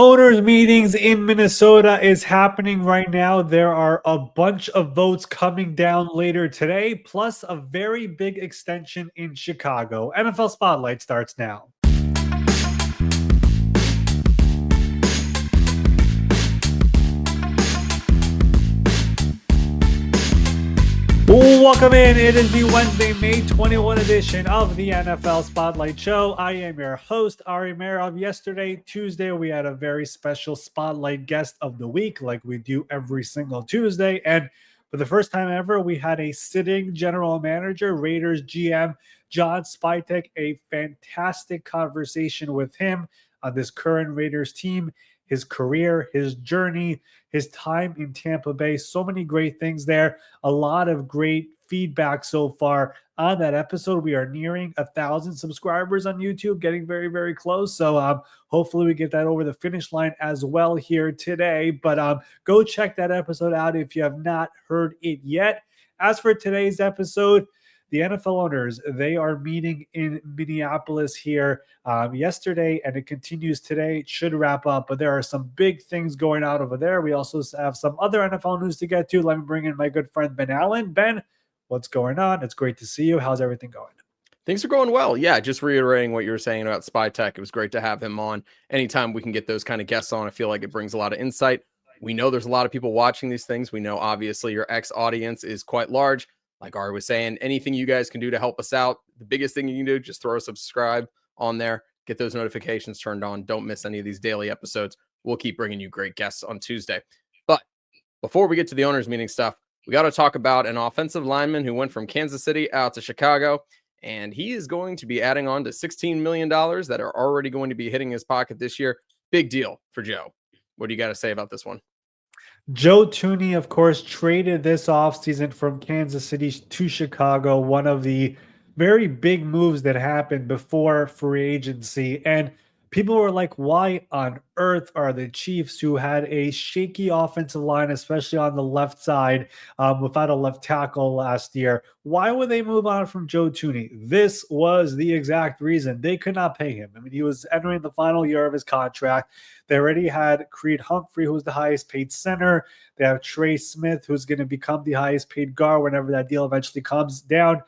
Owners meetings in Minnesota is happening right now. There are a bunch of votes coming down later today, plus a very big extension in Chicago. NFL Spotlight starts now. Welcome in. It is the Wednesday, May 21 edition of the NFL Spotlight Show. I am your host, Ari Meirov. Yesterday, Tuesday, we had a very special Spotlight guest of the week, like we do every single Tuesday. And for the first time ever, we had a sitting general manager, Raiders GM, John Spytek, a fantastic conversation with him on this current Raiders team, his career, his journey, his time in Tampa Bay. So many great things there. A lot of great feedback so far on that episode. We are nearing 1,000 subscribers on YouTube, getting very, very close. So hopefully we get that over the finish line as well here today. But go check that episode out if you have not heard it yet. As for today's episode, the NFL owners, they are meeting in Minneapolis here yesterday, and it continues today. It should wrap up, but there are some big things going on over there. We also have some other NFL news to get to. Let me bring in my good friend Ben Allen. Ben, what's going on? It's great to see you. How's everything going? Things are going well. Yeah, just reiterating what you were saying about Spytek. It was great to have him on. Anytime we can get those kind of guests on, I feel like it brings a lot of insight. We know there's a lot of people watching these things. We know, obviously, your audience is quite large. Like Ari was saying, anything you guys can do to help us out, the biggest thing you can do, just throw a subscribe on there, get those notifications turned on. Don't miss any of these daily episodes. We'll keep bringing you great guests on Tuesday. But before we get to the owners meeting stuff, we got to talk about an offensive lineman who went from Kansas City out to Chicago, and he is going to be adding on to $16 million that are already going to be hitting his pocket this year. Big deal for Joe. What do you got to say about this one? Joe Thuney, of course, traded this offseason from Kansas City to Chicago, one of the very big moves that happened before free agency. And people were like, why on earth are the Chiefs, who had a shaky offensive line, especially on the left side, without a left tackle last year, why would they move on from Joe Thuney? This was the exact reason. They could not pay him. I mean, he was entering the final year of his contract. They already had Creed Humphrey, who's the highest paid center. They have Trey Smith, who's going to become the highest paid guard whenever that deal eventually comes down.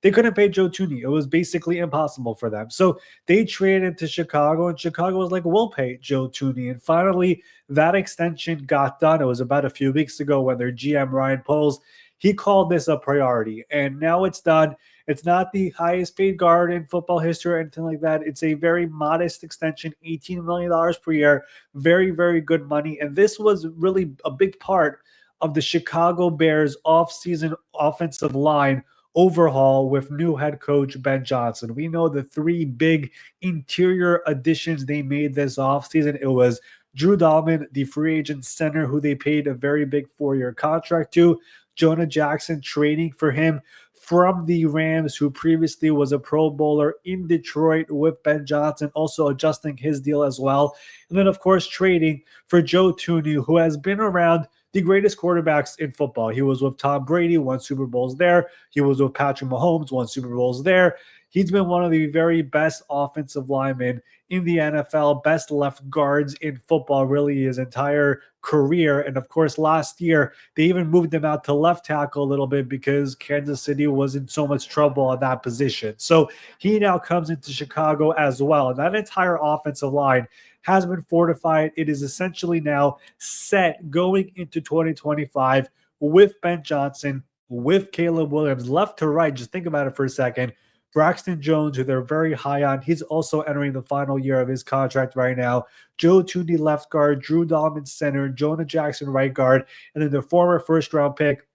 They couldn't pay Joe Thuney. It was basically impossible for them. So they traded to Chicago, and Chicago was like, we'll pay Joe Thuney. And finally, that extension got done. It was about a few weeks ago when their GM, Ryan Poles, he called this a priority. And now it's done. It's not the highest paid guard in football history or anything like that. It's a very modest extension, $18 million per year. Very, very good money. And this was really a big part of the Chicago Bears offseason offensive line overhaul with new head coach Ben Johnson. We know the three big interior additions they made this offseason. It was Drew Dahlman, the free agent center, who they paid a very big 4-year contract to. Jonah Jackson trading for him from the Rams, who previously was a Pro Bowler in Detroit with Ben Johnson, also adjusting his deal as well. And then, of course, trading for Joe Thuney, who has been around the greatest quarterbacks in football. He was with Tom Brady, won Super Bowls there. He was with Patrick Mahomes, won Super Bowls there. He's been one of the very best offensive linemen in the NFL, best left guards in football, really his entire career. And of course, last year, they even moved him out to left tackle a little bit because Kansas City was in so much trouble at that position. So he now comes into Chicago as well. And that entire offensive line has been fortified. It is essentially now set going into 2025 with Ben Johnson, with Caleb Williams, left to right. Just think about it for a second. Braxton Jones, who they're very high on, he's also entering the final year of his contract right now. Joe Thuney, left guard, Drew Dahlman, center, Jonah Jackson, right guard, and then the former first-round pick,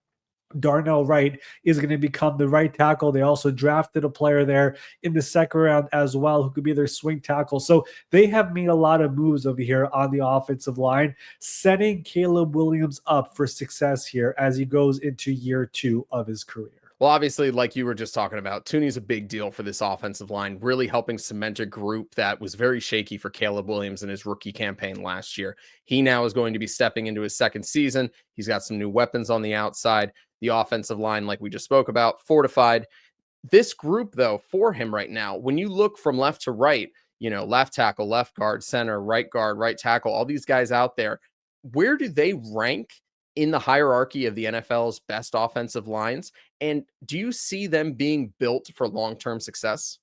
Darnell Wright, is going to become the right tackle. They also drafted a player there in the second round as well, who could be their swing tackle. So they have made a lot of moves over here on the offensive line, setting Caleb Williams up for success here as he goes into year 2 of his career. Well, obviously, like you were just talking about, Thuney's a big deal for this offensive line, really helping cement a group that was very shaky for Caleb Williams in his rookie campaign last year. He now is going to be stepping into his second season. He's got some new weapons on the outside. The offensive line, like we just spoke about, fortified. This group, though, for him right now, when you look from left to right, left tackle, left guard, center, guard, right tackle, all these guys out there. Where do they rank in the hierarchy of the NFL's best offensive lines? And do you see them being built for long-term success?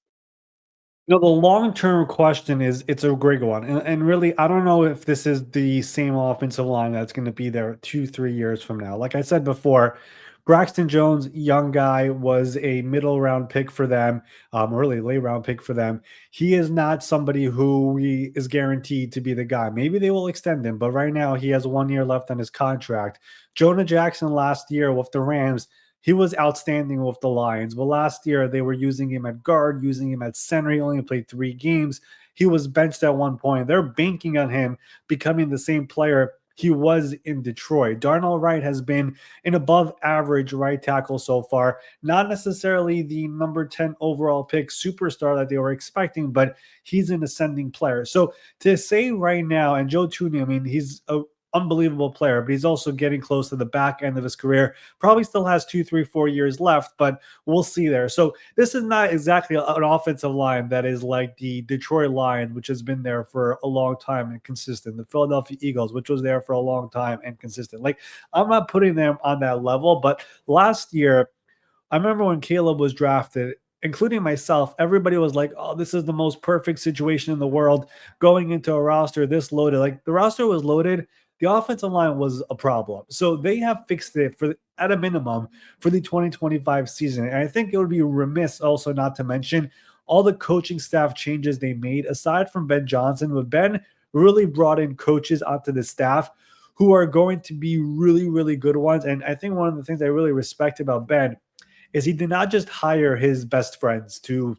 The long-term question is it's a great one. And really, I don't know if this is the same offensive line that's going to be there 2, 3 years from now. Like I said before, Braxton Jones, young guy, was a middle round pick for them, early late round pick for them. He is not somebody who is guaranteed to be the guy. Maybe they will extend him, but right now he has 1 year left on his contract. Jonah Jackson last year with the Rams, he was outstanding with the Lions. But last year, they were using him at guard, using him at center. He only played 3 games. He was benched at one point. They're banking on him becoming the same player he was in Detroit. Darnell Wright has been an above average right tackle so far. Not necessarily the number 10 overall pick superstar that they were expecting, but he's an ascending player. So to say right now, and Joe Thuney, I mean, he's a unbelievable player, but he's also getting close to the back end of his career. Probably still has 2, 3, 4 years left, but we'll see there. So this is not exactly an offensive line that is like the Detroit Lions, which has been there for a long time and consistent. The Philadelphia Eagles, which was there for a long time and consistent. Like, I'm not putting them on that level, but last year, I remember when Caleb was drafted, including myself, everybody was like, "Oh, this is the most perfect situation in the world going into a roster this loaded." Like, the roster was loaded, the offensive line was a problem. So they have fixed it for at a minimum for the 2025 season. And I think it would be remiss also not to mention all the coaching staff changes they made aside from Ben Johnson. With Ben really brought in coaches onto the staff who are going to be really, really good ones. And I think one of the things I really respect about Ben is he did not just hire his best friends to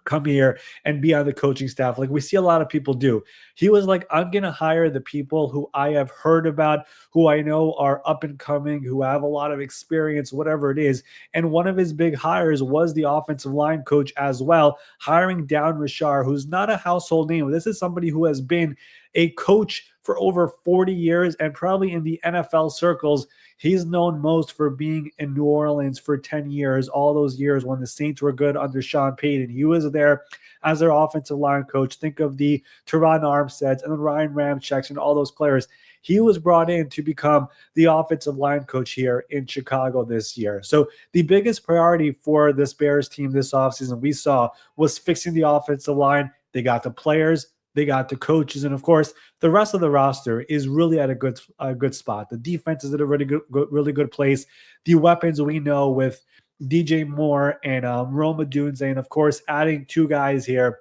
come here and be on the coaching staff like we see a lot of people do. He was like, I'm going to hire the people who I have heard about, who I know are up and coming, who have a lot of experience, whatever it is. And one of his big hires was the offensive line coach as well, hiring Down Rashar, who's not a household name. This is somebody who has been a coach for over 40 years and probably in the NFL circles. He's known most for being in New Orleans for 10 years, all those years when the Saints were good under Sean Payton. He was there as their offensive line coach. Think of the Teron Armsteads and the Ryan Ramczyks and all those players. He was brought in to become the offensive line coach here in Chicago this year. So the biggest priority for this Bears team this offseason we saw was fixing the offensive line. They got the players, they got the coaches, and of course, the rest of the roster is really at a good spot. The defense is at a really good place. The weapons we know with DJ Moore and Roma Dunze, and of course, adding 2 guys here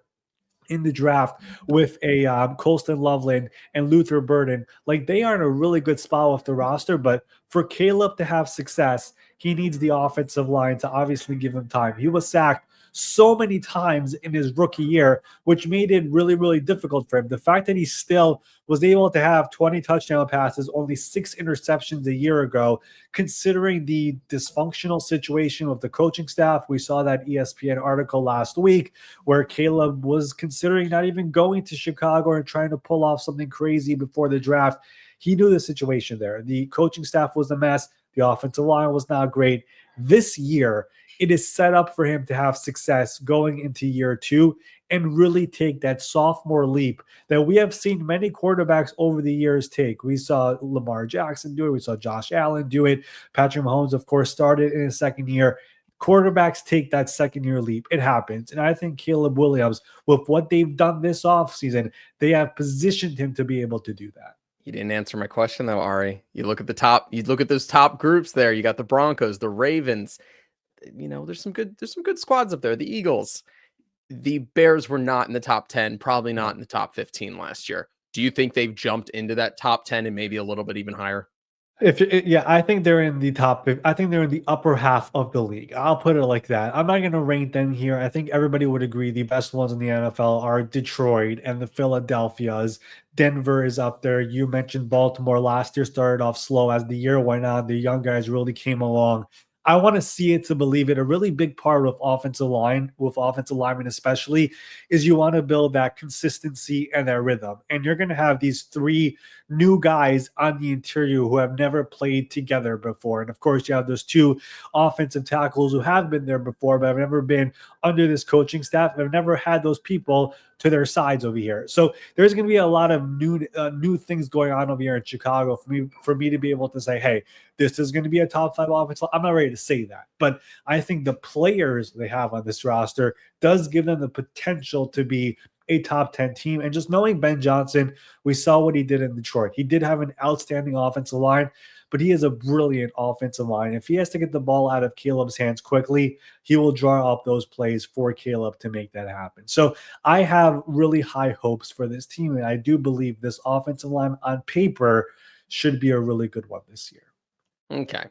in the draft with a Colston Loveland and Luther Burden. Like, they are in a really good spot with the roster, but for Caleb to have success, he needs the offensive line to obviously give him time. He was sacked so many times in his rookie year, which made it really, really difficult for him. The fact that he still was able to have 20 touchdown passes, only 6 interceptions a year ago, considering the dysfunctional situation with the coaching staff. We saw that ESPN article last week where Caleb was considering not even going to Chicago and trying to pull off something crazy before the draft. He knew the situation there. The coaching staff was a mess. The offensive line was not great. This year, it is set up for him to have success going into year 2 and really take that sophomore leap that we have seen many quarterbacks over the years take. We saw Lamar Jackson do it. We saw Josh Allen do it. Patrick Mahomes, of course, started in his second year. Quarterbacks take that second-year leap. It happens. And I think Caleb Williams, with what they've done this offseason, they have positioned him to be able to do that. You didn't answer my question though, Ari. You look at those top groups there. You got the Broncos, the Ravens. There's some good squads up there. The Eagles. The Bears were not in the top 10, probably not in the top 15 last year. Do you think they've jumped into that top 10 and maybe a little bit even higher? Yeah, I think they're in the top. I think they're in the upper half of the league. I'll put it like that. I'm not going to rank them here. I think everybody would agree the best ones in the NFL are Detroit and the Philadelphias. Denver is up there. You mentioned Baltimore last year started off slow. As the year went on, the young guys really came along. I want to see it to believe it. A really big part of offensive linemen especially, is you want to build that consistency and that rhythm. And you're going to have these 3 new guys on the interior who have never played together before. And of course, you have those 2 offensive tackles who have been there before, but have never been under this coaching staff. Have never had those people to their sides over here. So there's going to be a lot of new things going on over here in Chicago for me to be able to say, hey, this is going to be a top five offense. I'm not ready to say that, but I think the players they have on this roster does give them the potential to be a top 10 team. And just knowing Ben Johnson, we saw what he did in Detroit. He did have an outstanding offensive line, but he is a brilliant offensive line. If he has to get the ball out of Caleb's hands quickly, he will draw up those plays for Caleb to make that happen. So I have really high hopes for this team, and I do believe this offensive line on paper should be a really good one this year. Okay.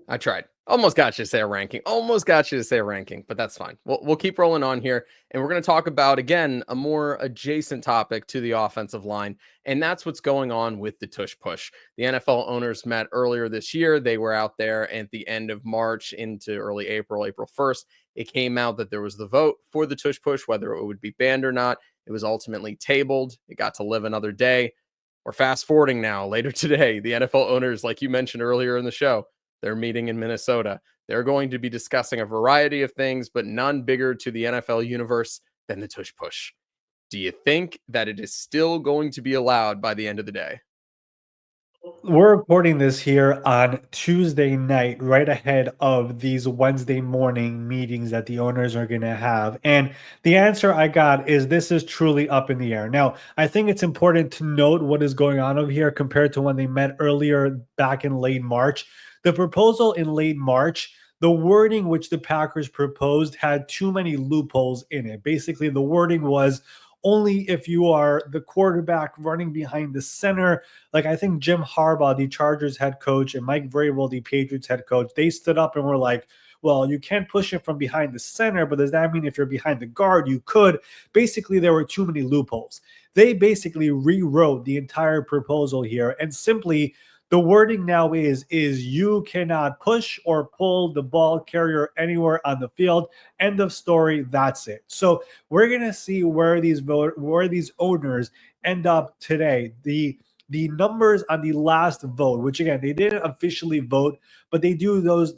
I tried. Almost got you to say a ranking. Almost got you to say a ranking, but that's fine. We'll keep rolling on here. And we're going to talk about, again, a more adjacent topic to the offensive line. And that's what's going on with the tush push. The NFL owners met earlier this year. They were out there at the end of March into early April, April 1st. It came out that there was the vote for the tush push, whether it would be banned or not. It was ultimately tabled. It got to live another day. We're fast forwarding now later today. The NFL owners, like you mentioned earlier in the show, they're meeting in Minnesota. They're going to be discussing a variety of things, but none bigger to the NFL universe than the tush push. Do you think that it is still going to be allowed by the end of the day? We're recording this here on Tuesday night, right ahead of these Wednesday morning meetings that the owners are going to have. And the answer I got is this is truly up in the air. Now, I think it's important to note what is going on over here compared to when they met earlier back in late March. The proposal in late March, the wording which the Packers proposed had too many loopholes in it. Basically, the wording was only if you are the quarterback running behind the center. Like, I think Jim Harbaugh, the Chargers head coach, and Mike Vrabel, the Patriots head coach, they stood up and were like, well, you can't push it from behind the center, but does that mean if you're behind the guard, you could? Basically, there were too many loopholes. They basically rewrote the entire proposal here, and simply the wording now is you cannot push or pull the ball carrier anywhere on the field. End of story. That's it. So we're gonna see where these owners end up today. The numbers on the last vote, which again they didn't officially vote, but they do those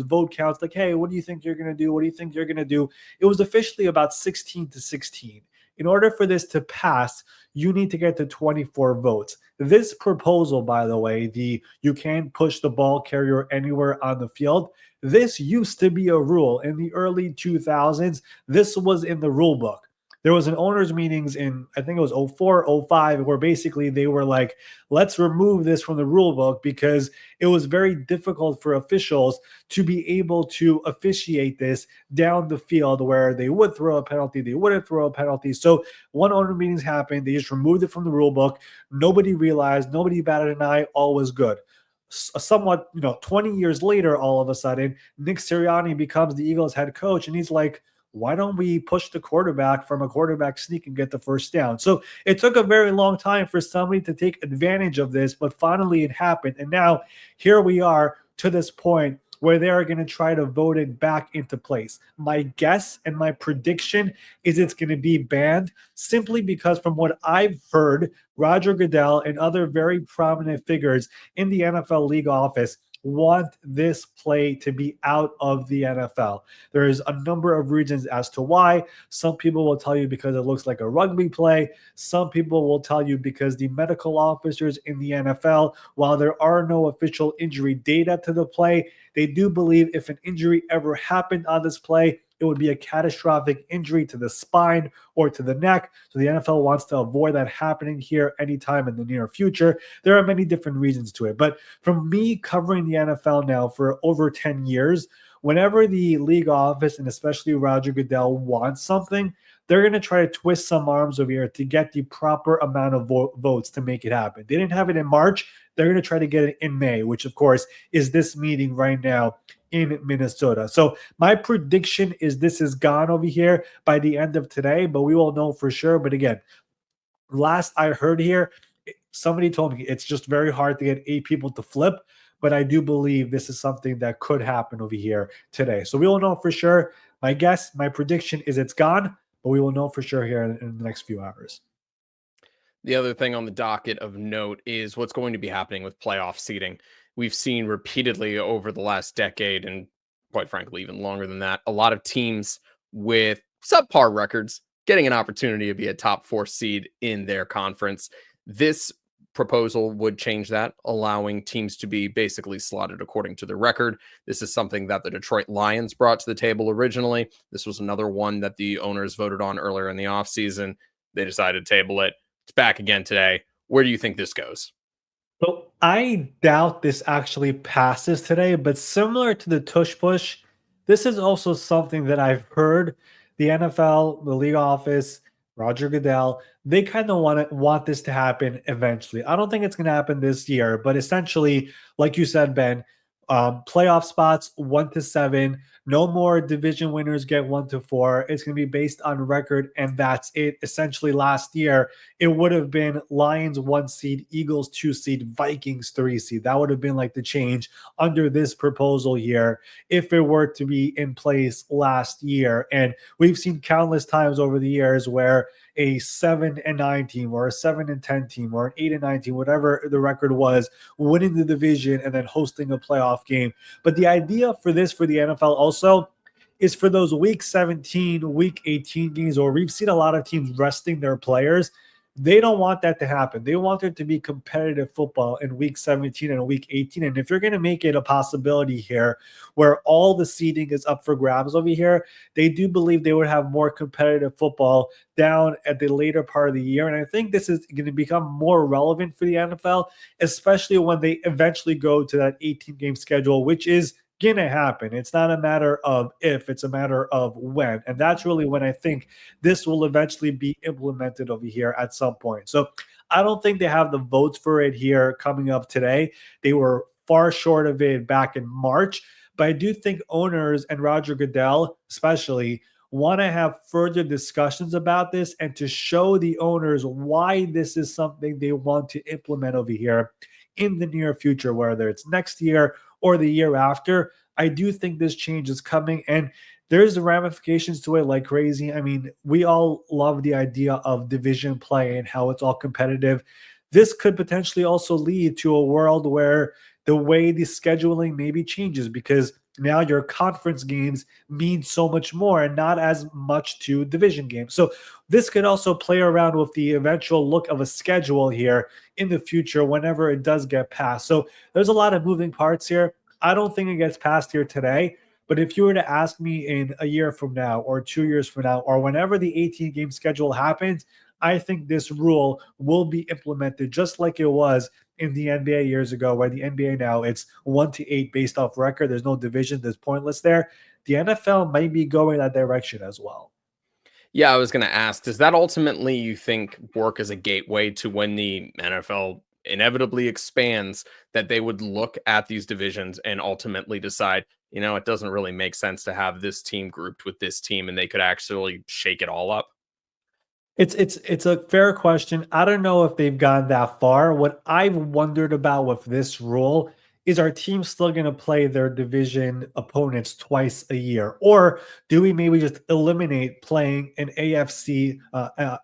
vote counts. Like, hey, what do you think you're gonna do? What do you think you're gonna do? It was officially about 16-16. In order for this to pass, you need to get to 24 votes. This proposal, by the way, the you can't push the ball carrier anywhere on the field, this used to be a rule in the early 2000s. This was in the rule book. There was an owners meetings in, I think it was 04, 05, where basically they were like, let's remove this from the rule book because it was very difficult for officials to be able to officiate this down the field where they would throw a penalty, they wouldn't throw a penalty. So one owner meetings happened, they just removed it from the rule book. Nobody realized, nobody batted an eye, all was good. Somewhat, 20 years later, all of a sudden, Nick Sirianni becomes the Eagles head coach, and he's like, why don't we push the quarterback from a quarterback sneak and get the first down? So it took a very long time for somebody to take advantage of this, but finally it happened. And now here we are to this point where they are going to try to vote it back into place. My guess and my prediction is it's going to be banned simply because, from what I've heard, Roger Goodell and other very prominent figures in the NFL league office want this play to be out of the NFL. There's a number of reasons as to why. Some people will tell you because it looks like a rugby play. Some people will tell you because the medical officers in the NFL, while there are no official injury data to the play, they do believe if an injury ever happened on this play, it would be a catastrophic injury to the spine or to the neck. So the NFL wants to avoid that happening here anytime in the near future. There are many different reasons to it. But from me covering the NFL now for over 10 years, whenever the league office and especially Roger Goodell wants something, they're going to try to twist some arms over here to get the proper amount of votes to make it happen. They didn't have it in March. They're going to try to get it in May, which of course is this meeting right now in Minnesota. So my prediction is this is gone over here by the end of today, but we will know for sure. But again, last I heard here, somebody told me it's just very hard to get 8 people to flip, but I do believe this is something that could happen over here today. So we will know for sure. My guess, my prediction is it's gone, but we will know for sure here in the next few hours. The other thing on the docket of note is what's going to be happening with playoff seeding. We've seen repeatedly over the last decade, and quite frankly, even longer than that, a lot of teams with subpar records getting an opportunity to be a top 4 seed in their conference. This proposal would change that, allowing teams to be basically slotted according to their record. This is something that the Detroit Lions brought to the table originally. This was another one that the owners voted on earlier in the offseason. They decided to table it. It's back again today. Where do you think this goes? So I doubt this actually passes today, but similar to the tush push, this is also something that I've heard the NFL, the league office, Roger Goodell, they kind of want this to happen eventually. I don't think it's going to happen this year, but essentially, like you said, Ben, playoff spots 1 to 7. No more division winners get 1 to 4. It's going to be based on record, and that's it. Essentially, last year it would have been Lions 1 seed, Eagles 2 seed, Vikings 3 seed. That would have been like the change under this proposal here if it were to be in place last year. And we've seen countless times over the years where a 7-9 team or a 7-10 team or an 8-9 team, whatever the record was, winning the division and then hosting a playoff game. But the idea for this for the NFL also is for those week 17, week 18 games, or we've seen a lot of teams resting their players. They don't want that to happen. They want there to be competitive football in week 17 and week 18. And if you're going to make it a possibility here where all the seeding is up for grabs over here, they do believe they would have more competitive football down at the later part of the year. And I think this is going to become more relevant for the NFL, especially when they eventually go to that 18-game schedule, which is going to happen. It's not a matter of if, it's a matter of when. And that's really when I think this will eventually be implemented over here at some point. So I don't think they have the votes for it here coming up today. They were far short of it back in March. But I do think owners and Roger Goodell, especially, want to have further discussions about this and to show the owners why this is something they want to implement over here in the near future, whether it's next year or the year after. I do think this change is coming, and there's ramifications to it like crazy. I mean, we all love the idea of division play and how it's all competitive. This could potentially also lead to a world where the way the scheduling maybe changes because now your conference games mean so much more and not as much to division games. So this could also play around with the eventual look of a schedule here in the future whenever it does get passed. So there's a lot of moving parts here. I don't think it gets passed here today. But if you were to ask me in a year from now or 2 years from now or whenever the 18-game schedule happens, I think this rule will be implemented just like it was in the NBA years ago, where the NBA now it's 1 to 8 based off record. There's no division. There's pointless there. The NFL might be going that direction as well. Yeah, I was going to ask, does that ultimately, you think, work as a gateway to when the NFL inevitably expands, that they would look at these divisions and ultimately decide, it doesn't really make sense to have this team grouped with this team and they could actually shake it all up? It's a fair question. I don't know if they've gone that far. What I've wondered about with this rule is our team still going to play their division opponents twice a year, or do we maybe just eliminate playing an AFC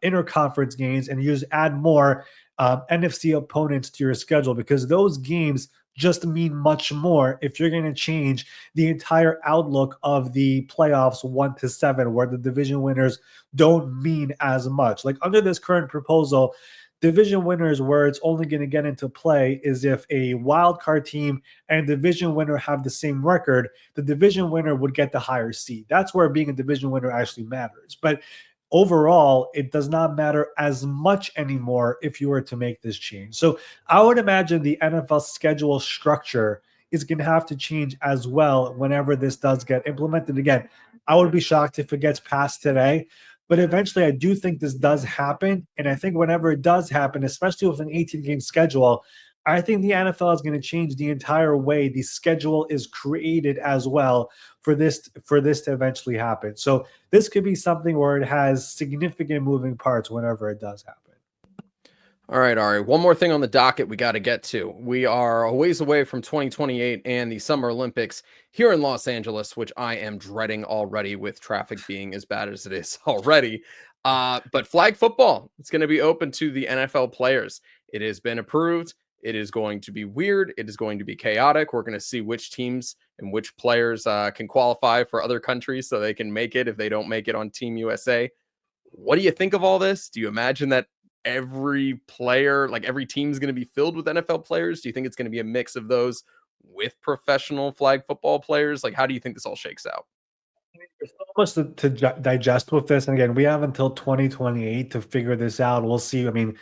interconference games and use add more NFC opponents to your schedule because those games just mean much more if you're going to change the entire outlook of the playoffs 1 to 7, where the division winners don't mean as much. Like under this current proposal, division winners where it's only going to get into play is if a wild card team and division winner have the same record, the division winner would get the higher seed. That's where being a division winner actually matters. But overall, it does not matter as much anymore if you were to make this change. So I would imagine the NFL schedule structure is going to have to change as well whenever this does get implemented. Again, I would be shocked if it gets passed today. But eventually, I do think this does happen. And I think whenever it does happen, especially with an 18-game schedule, I think the NFL is going to change the entire way the schedule is created as well for this to eventually happen. So this could be something where it has significant moving parts whenever it does happen. All right, Ari. One more thing on the docket we got to get to. We are a ways away from 2028 and the Summer Olympics here in Los Angeles, which I am dreading already with traffic being as bad as it is already. But flag football, it's going to be open to the NFL players. It has been approved. It is going to be weird. It is going to be chaotic. We're going to see which teams and which players can qualify for other countries so they can make it if they don't make it on Team USA. What do you think of all this? Do you imagine that every player, like every team is going to be filled with NFL players? Do you think it's going to be a mix of those with professional flag football players? Like, how do you think this all shakes out? There's so much to digest with this. And again, we have until 2028 to figure this out. We'll see. I mean,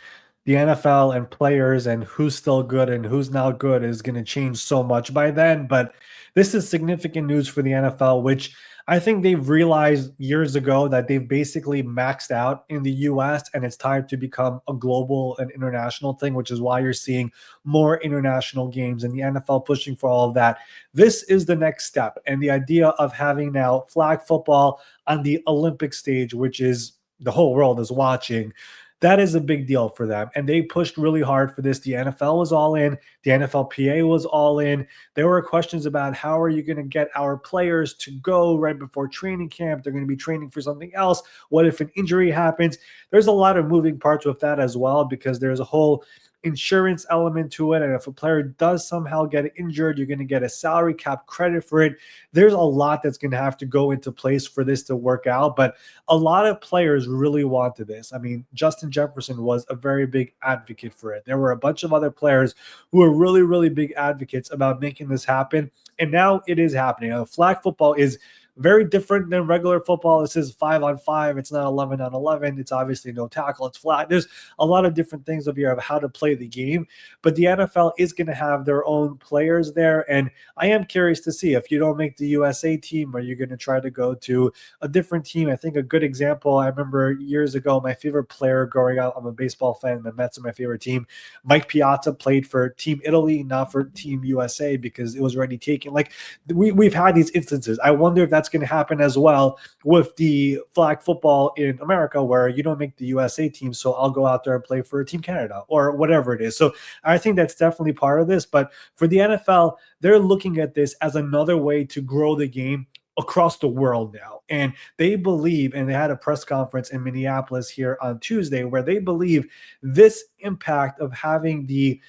the NFL and players and who's still good and who's not good is going to change so much by then. But this is significant news for the NFL, which I think they've realized years ago that they've basically maxed out in the US and it's time to become a global and international thing, which is why you're seeing more international games and the NFL pushing for all of that. This is the next step. And the idea of having now flag football on the Olympic stage, which is the whole world is watching, that is a big deal for them. And they pushed really hard for this. The NFL was all in, the NFLPA was all in. There were questions about how are you going to get our players to go right before training camp? They're going to be training for something else. What if an injury happens? There's a lot of moving parts with that as well because there's a whole insurance element to it. And if a player does somehow get injured, you're going to get a salary cap credit for it. There's a lot that's going to have to go into place for this to work out. But a lot of players really wanted this. I mean, Justin Jefferson was a very big advocate for it. There were a bunch of other players who were really, really big advocates about making this happen. And now it is happening. Flag football is very different than regular football. This is 5-on-5. It's not 11-on-11. It's obviously no tackle. It's flat. There's a lot of different things over here of how to play the game. But the NFL is going to have their own players there. And I am curious to see if you don't make the USA team, are you going to try to go to a different team? I think a good example, I remember years ago, my favorite player growing up, I'm a baseball fan, the Mets are my favorite team. Mike Piazza played for Team Italy, not for Team USA because it was already taken. Like we've had these instances. I wonder if that's going to happen as well with the flag football in America, where you don't make the USA team, so I'll go out there and play for Team Canada or whatever it is. So I think that's definitely part of this. But for the NFL, they're looking at this as another way to grow the game across the world now. And they believe, and they had a press conference in Minneapolis here on Tuesday, where they believe this impact of having the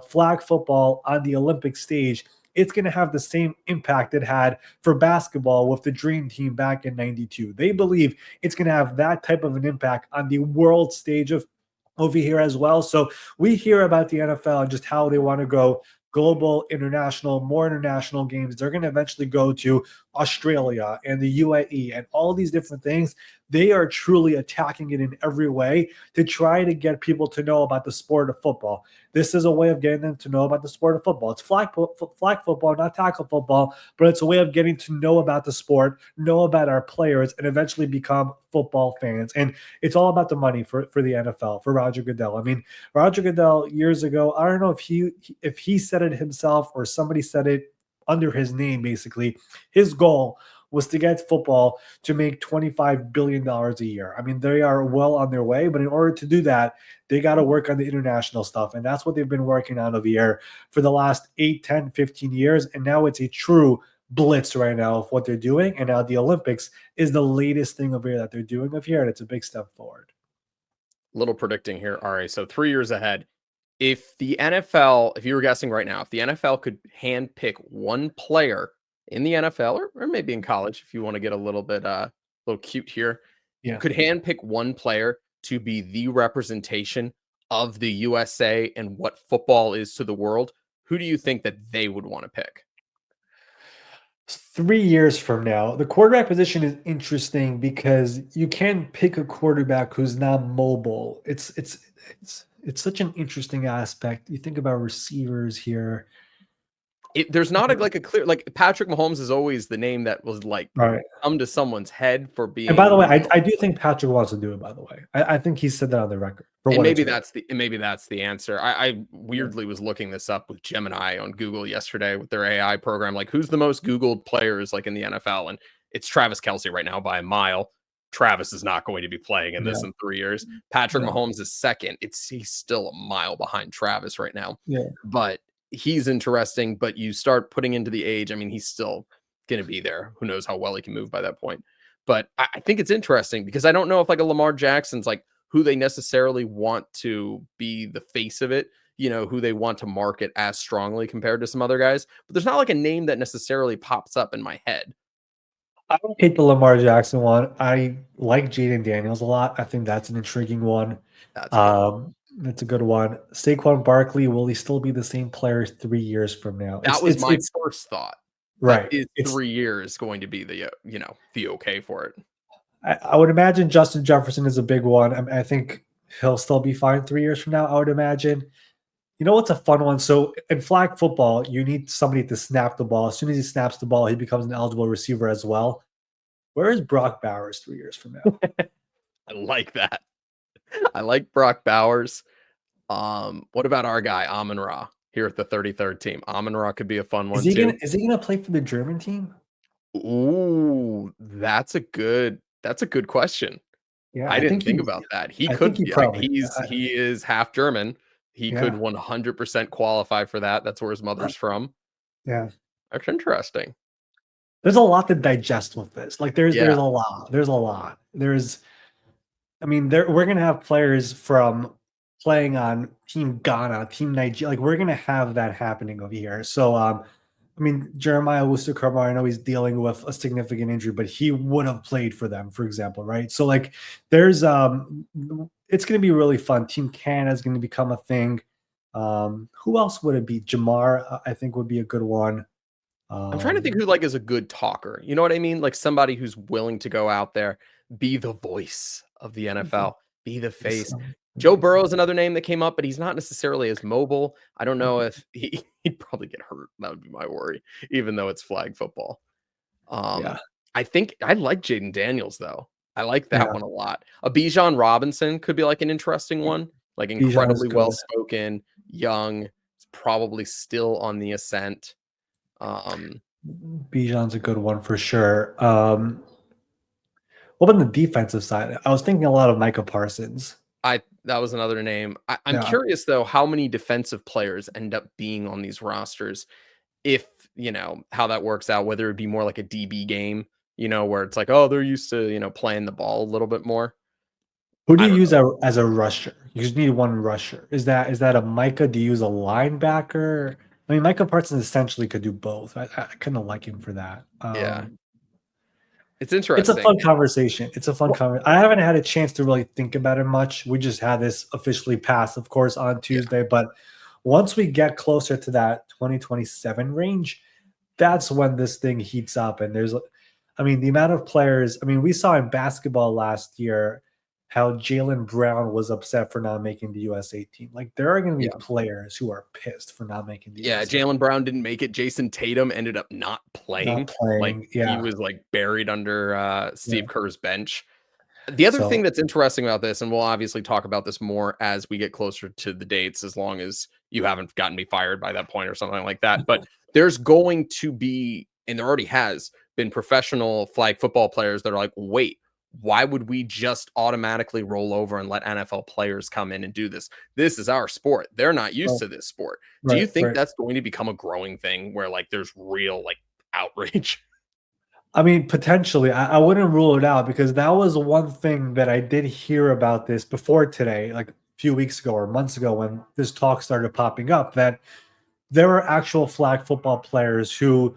flag football on the Olympic stage, it's going to have the same impact it had for basketball with the Dream Team back in 92. They believe it's going to have that type of an impact on the world stage of over here as well. So we hear about the NFL and just how they want to go global, international, more international games. They're going to eventually go to Australia and the UAE and all these different things. They are truly attacking it in every way to try to get people to know about the sport of football. This is a way of getting them to know about the sport of football. It's flag football, not tackle football, but it's a way of getting to know about the sport, know about our players, and eventually become football fans. And it's all about the money for the NFL, for Roger Goodell. I mean, Roger Goodell years ago, I don't know if he said it himself or somebody said it under his name, basically. His goal was to get football to make $25 billion a year. I mean, they are well on their way, but in order to do that, they got to work on the international stuff. And that's what they've been working on over here for the last 8, 10, 15 years. And now it's a true blitz right now of what they're doing. And now the Olympics is the latest thing over here that they're doing over here. And it's a big step forward. Little predicting here. All right. So 3 years ahead. If the NFL, if you were guessing right now, if the NFL could handpick one player in the NFL or maybe in college, if you want to get a little cute here, Yeah. could handpick one player to be the representation of the USA and what football is to the world, who do you think that they would want to pick? 3 years from now, the quarterback position is interesting because you can pick a quarterback who's not mobile. It's such an interesting aspect. You think about receivers here. There's not like a clear like Patrick Mahomes is always the name that was like Right. come to someone's head for And by the being, way, I do think Patrick wants to do it, by the way. I think he said that on the record for and what it's worth. maybe that's the answer. I Yeah. weirdly was looking this up with Gemini on Google yesterday with their AI program. Like, who's the most Googled players like in the NFL? And it's Travis Kelsey right now by a mile. Travis is not going to be playing in this Yeah. in 3 years. Patrick Yeah. Mahomes is second. He's still a mile behind Travis right now, Yeah. but he's interesting. But you start putting into the age. I mean, he's still going to be there. Who knows how well he can move by that point? But I think it's interesting because I don't know if like a Lamar Jackson's like who they necessarily want to be the face of it, who they want to market as strongly compared to some other guys. But there's not like a name that necessarily pops up in my head. I don't hate the Lamar Jackson one. I like Jaden Daniels a lot. I think that's an intriguing one. That's a good one. That's a good one. Saquon Barkley, will he still be the same player 3 years from now? That was my first thought. But Right. is It's 3 years going to be the okay for it? I would imagine Justin Jefferson is a big one. I think he'll still be fine 3 years from now, I would imagine. You know what's a fun one? So in flag football, you need somebody to snap the ball. As soon as he snaps the ball, he becomes an eligible receiver as well. Where is Brock Bowers 3 years from now? I like that. I like Brock Bowers. What about our guy Amon Ra here at the 33rd team? Amon Ra could be a fun one too. Is he gonna play for the German team? Ooh, that's a good question. Yeah, I didn't think about that. He I think could he be. I probably he is half German. He could yeah, 100% qualify for that. That's where his mother's from. yeah. That's interesting. There's a lot to digest with this. Like, there's Yeah. a lot. There's a lot. There's I mean, we're gonna have players from playing on Team Ghana, Team Nigeria. Like, we're gonna have that happening over here. So, I mean, Jeremiah Wusu, I know he's dealing with a significant injury, but he would have played for them, for example, right? So, like, there's it's gonna be really fun. Team Canada is gonna become a thing. Who else would it be? Jamar, I think would be a good one. I'm trying to think Um, who like is a good talker. You know what I mean? Like somebody who's willing to go out there, be the voice of the NFL, be the face. Joe Burrow is another name that came up, but he's not necessarily as mobile. I don't know if he'd probably get hurt. That would be my worry, even though it's flag football. yeah, Um, I think I like Jaden Daniels though. I like that yeah. one a lot. A Bijan Robinson could be like an interesting one, like Bijan is incredibly well good. spoken, young, probably still on the ascent. Um, Bijan's a good one for sure. What about the defensive side? I was thinking a lot of Micah Parsons. I that was another name. I'm Yeah. curious though how many defensive players end up being on these rosters. If how that works out, whether it be more like a DB game, where it's like, oh, they're used to playing the ball a little bit more. Who do I you don't use know. as a rusher? You just need one rusher. Is that a Micah? Do you use a linebacker? I mean, Micah Parsons essentially could do both. I kind of like him for that. Yeah, it's It's a interesting. fun conversation. It's a fun Well, conversation. I haven't had a chance to really think about it much. We just had this officially passed, of course, on yeah, Tuesday. But once we get closer to that 2027 range, that's when this thing heats up. And I mean, the amount of players, I mean, we saw in basketball last year how Jalen Brown was upset for not making the USA team. Like, there are going to be yeah. players who are pissed for not making the Yeah, USA, Jalen Brown didn't make it. Jason Tatum ended up not not playing. Like playing. he Yeah. was like buried under Yeah. Steve Kerr's bench. The other thing So, that's interesting about this, and we'll obviously talk about this more as we get closer to the dates, as long as you haven't gotten me fired by that point or something like that. But there's going to be, and there already has been professional flag football players that are like, wait, why would we just automatically roll over and let NFL players come in and do this? This is our sport. They're not used right, to this sport. Do right, you think right. that's going to become a growing thing where like there's real like outrage? I mean, potentially, I wouldn't rule it out because that was one thing that I did hear about this before today, like a few weeks ago or months ago when this talk started popping up, that there are actual flag football players who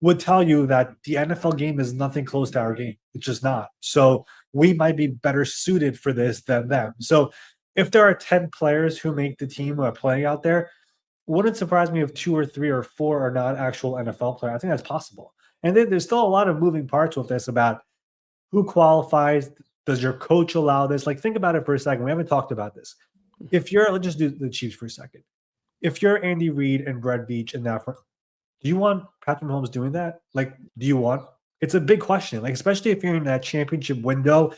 would tell you that the NFL game is nothing close to our game. It's just not. So we might be better suited for this than them. So if there are 10 players who make the team who are playing out there, wouldn't surprise me if 2 or 3 or 4 are not actual NFL players. I think that's possible. And then there's still a lot of moving parts with this about who qualifies. Does your coach allow this? Like, think about it for a second. We haven't talked about this. If you're, let's just do the Chiefs for a second. If you're Andy Reid and Brett Veach in that front, do you want Patrick Mahomes doing that? Like, do you want? It's a big question. Like, especially if you're in that championship window,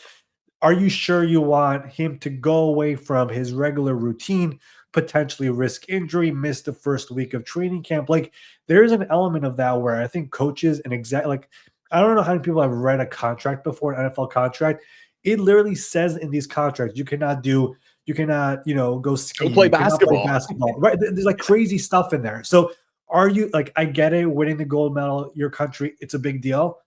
are you sure you want him to go away from his regular routine, potentially risk injury, miss the first week of training camp? Like, there's an element of that where I think coaches and like, I don't know how many people have read a contract before, an NFL contract. It literally says in these contracts you cannot, go ski, Go play you cannot play basketball. basketball, right? There's like crazy stuff in there. So, are you like, I get it, winning the gold medal, your country, it's a big deal.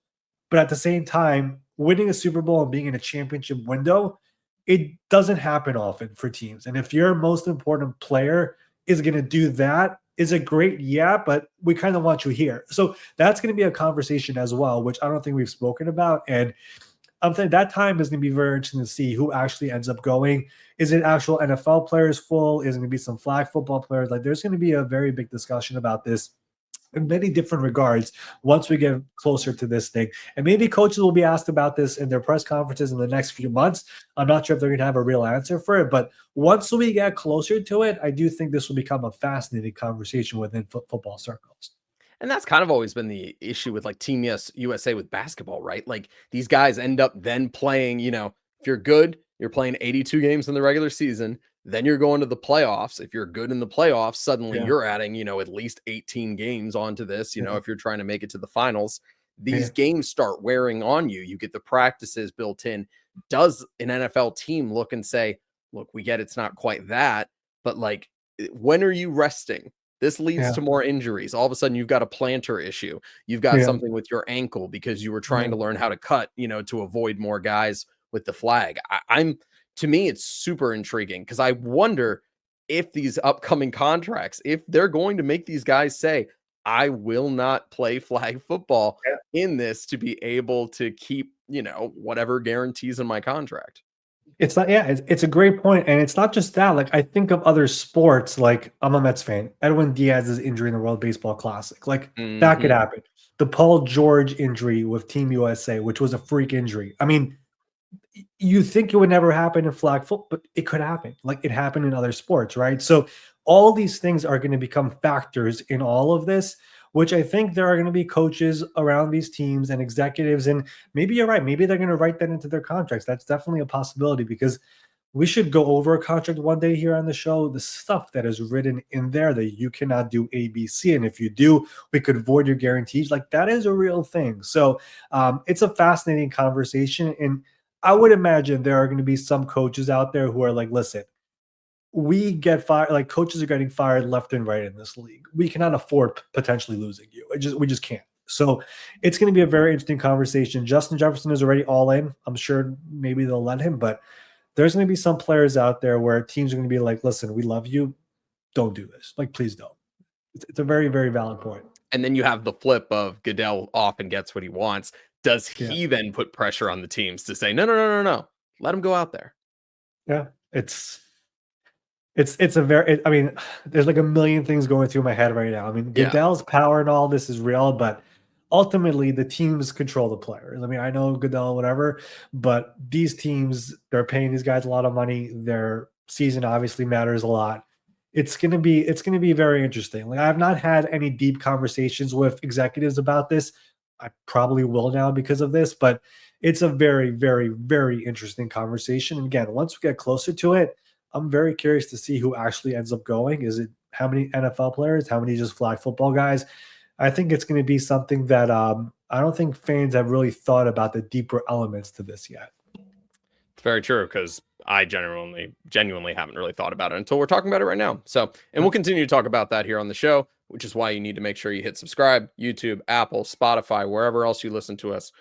But at the same time, winning a Super Bowl and being in a championship window, it doesn't happen often for teams. And if your most important player is going to do that, Is it great? Yeah, but we kind of want you here. So that's going to be a conversation as well, which I don't think we've spoken about. And I'm saying that time is going to be very interesting to see who actually ends up going. Is it actual NFL players full? Is it going to be some flag football players? Like, there's going to be a very big discussion about this in many different regards once we get closer to this thing. And maybe coaches will be asked about this in their press conferences in the next few months. I'm not sure if they're going to have a real answer for it, but once we get closer to it, I do think this will become a fascinating conversation within football circles. And that's kind of always been the issue with like Team USA with basketball, right? Like these guys end up then playing, if you're good, you're playing 82 games in the regular season, then you're going to the playoffs. If you're good in the playoffs, suddenly Yeah. you're adding, at least 18 games onto this, Yeah. if you're trying to make it to the finals. Yeah. These games start wearing on you. You get the practices built in. Does an NFL team look and say, look, we get it's not quite that, but like, when are you resting? This leads Yeah. to more injuries. All of a sudden, you've got a plantar issue. You've got Yeah. something with your ankle because you were trying Yeah. to learn how to cut, to avoid more guys with the flag. To me, it's super intriguing because I wonder if these upcoming contracts, if they're going to make these guys say, I will not play flag football in this to be able to keep, whatever guarantees in my contract. It's not, yeah, it's a great point. And it's not just that. Like, I think of other sports, like I'm a Mets fan. Edwin Diaz's injury in the World Baseball Classic, like that could Mhm. happen. The Paul George injury with Team USA, which was a freak injury. I mean, you think it would never happen in flag football, but it could happen. Like it happened in other sports, right? So all these things are going to become factors in all of this, which I think there are going to be coaches around these teams and executives. And maybe you're right. Maybe they're going to write that into their contracts. That's definitely a possibility because we should go over a contract one day here on the show. The stuff that is written in there that you cannot do ABC. And if you do, we could void your guarantees. Like that is a real thing. So it's a fascinating conversation. And I would imagine there are going to be some coaches out there who are like, listen, we get fired, like coaches are getting fired left and right in this league. We cannot afford potentially losing you. We just can't. So it's going to be a very interesting conversation. Justin Jefferson is already all in. I'm sure maybe they'll let him, but there's going to be some players out there where teams are going to be like, listen, we love you. Don't do this. Like, please don't. It's a very, very valid point. And then you have the flip of Goodell often gets what he wants. Does Yeah. he then put pressure on the teams to say, no, no, no, no, no, let him go out there? Yeah. It's a very, I mean, there's like a million things going through my head right now. I mean, Yeah. Goodell's power and all this is real, but ultimately the teams control the players. I mean, I know Goodell, whatever, but these teams, they're paying these guys a lot of money. Their season obviously matters a lot. It's gonna be very interesting. Like I've not had any deep conversations with executives about this. I probably will now because of this, but it's a very, very, very interesting conversation. And again, once we get closer to it, I'm very curious to see who actually ends up going. Is it how many NFL players? How many just flag football guys? I think it's going to be something that I don't think fans have really thought about the deeper elements to this yet. It's very true because I genuinely haven't really thought about it until we're talking about it right now. So, and we'll continue to talk about that here on the show, which is why you need to make sure you hit subscribe, YouTube, Apple, Spotify, wherever else you listen to us.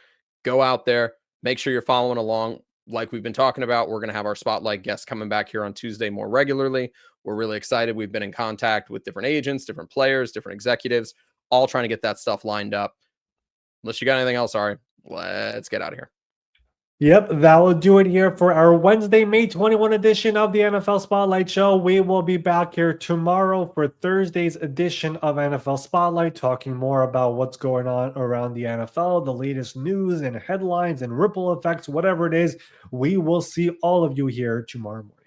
Go out there, make sure you're following along. Like we've been talking about, we're going to have our spotlight guests coming back here on Tuesday more regularly. We're really excited. We've been in contact with different agents, different players, different executives, all trying to get that stuff lined up. Unless you got anything else, Ari, let's get out of here. Yep, that will do it here for our Wednesday, May 21 edition of the NFL Spotlight Show. We will be back here tomorrow for Thursday's edition of NFL Spotlight, talking more about what's going on around the NFL, the latest news and headlines and ripple effects, whatever it is. We will see all of you here tomorrow morning.